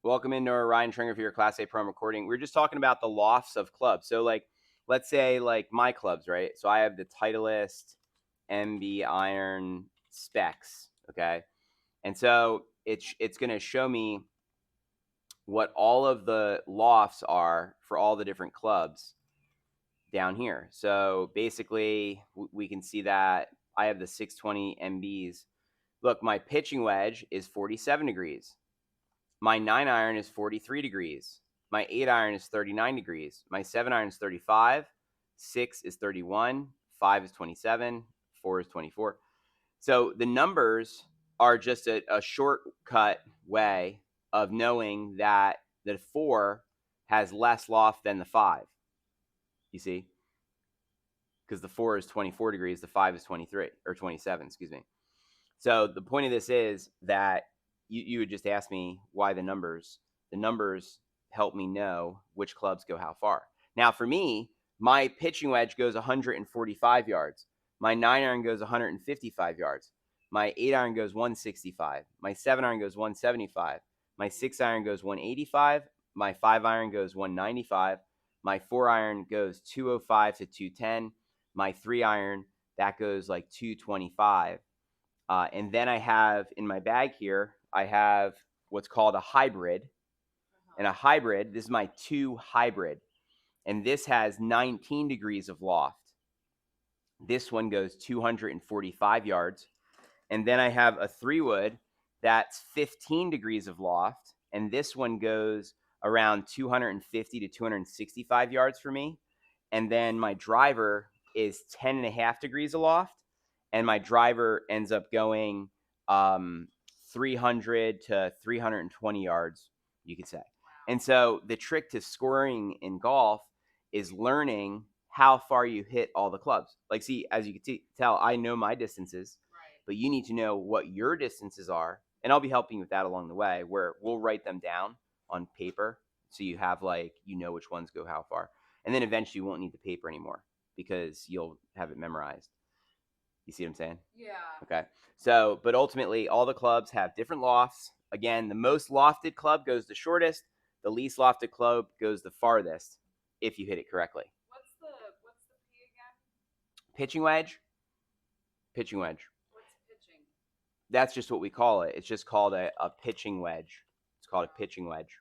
Welcome into our Ryan Tringer for your Class A Pro recording. We're just talking about the lofts of clubs. So, like, let's say, like, my clubs, right? So, I have the Titleist MB Iron Specs, okay? And so, it's going to show me what all of the lofts are for all the different clubs down here. So, basically, we can see that I have the 620 MBs. Look, my pitching wedge is 47 degrees. My 9 iron is 43 degrees. My 8 iron is 39 degrees. My 7 iron is 35. 6 is 31. 5 is 27. 4 is 24. So the numbers are just a shortcut way of knowing that the 4 has less loft than the 5. You see? Because the 4 is 24 degrees, the 5 is 23 or 27, excuse me. So the point of this is that you would just ask me why the numbers help me know which clubs go how far. Now for me, my pitching wedge goes 145 yards. My 9 iron goes 155 yards. My 8 iron goes 165. My 7 iron goes 175. My 6 iron goes 185. My 5 iron goes 195. My 4 iron goes 205 to 210. My 3 iron, that goes like 225. And then I have in my bag here, I have what's called a hybrid. And a hybrid, this is my 2 hybrid. And this has 19 degrees of loft. This one goes 245 yards. And then I have a 3 wood that's 15 degrees of loft. And this one goes around 250 to 265 yards for me. And then my driver is 10.5 degrees aloft, and my driver ends up going 300 to 320 yards, you could say. And so the trick to scoring in golf is learning how far you hit all the clubs. Like, see, as you can tell, I know my distances, but you need to know what your distances are. And I'll be helping you with that along the way, where we'll write them down on paper so you have, like, you know which ones go how far. And then eventually you won't need the paper anymore because you'll have it memorized. You see what I'm saying? Yeah. Okay. So, but ultimately, all the clubs have different lofts. Again, the most lofted club goes the shortest. The least lofted club goes the farthest if you hit it correctly. What's the P again? Pitching wedge. Pitching wedge. What's pitching? That's just what we call it. It's just called a pitching wedge. It's called a pitching wedge.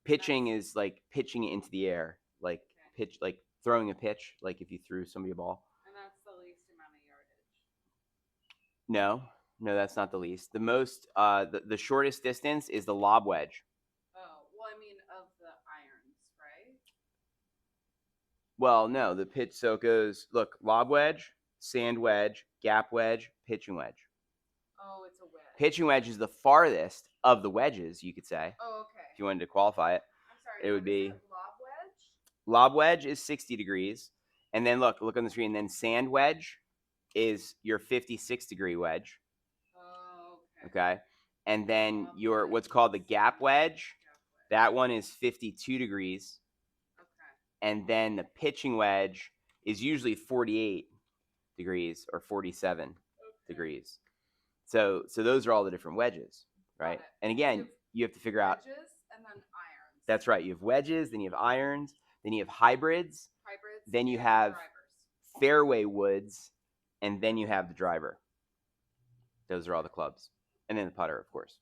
Pitching is like pitching it into the air, like pitch, like throwing a pitch, like if you threw somebody a ball. And that's the least amount of yardage. No, no, that's not the least. The most, the shortest distance is the lob wedge. Oh, well, I mean of the irons, right? Well, no, the pitch. So it goes, look, lob wedge, sand wedge, gap wedge, pitching wedge. Oh, it's a wedge. Pitching wedge is the farthest of the wedges, you could say, Oh, okay. if you wanted to qualify it. I'm sorry. It would What is be it? Lob wedge? lob wedge is 60 degrees. And then look on the screen. Then sand wedge is your 56-degree wedge. Oh, okay. Okay. And then Lob your wedge, what's called the gap wedge, gap wedge. that one is 52 degrees. Okay. And then the pitching wedge is usually 48 degrees or 47 degrees. So those are all the different wedges, right? And again, you have to figure out. Wedges and then irons. That's right. You have wedges, then you have irons, then you have hybrids, then you have drivers. fairway woods, and then you have the driver. Those are all the clubs. And then the putter, of course.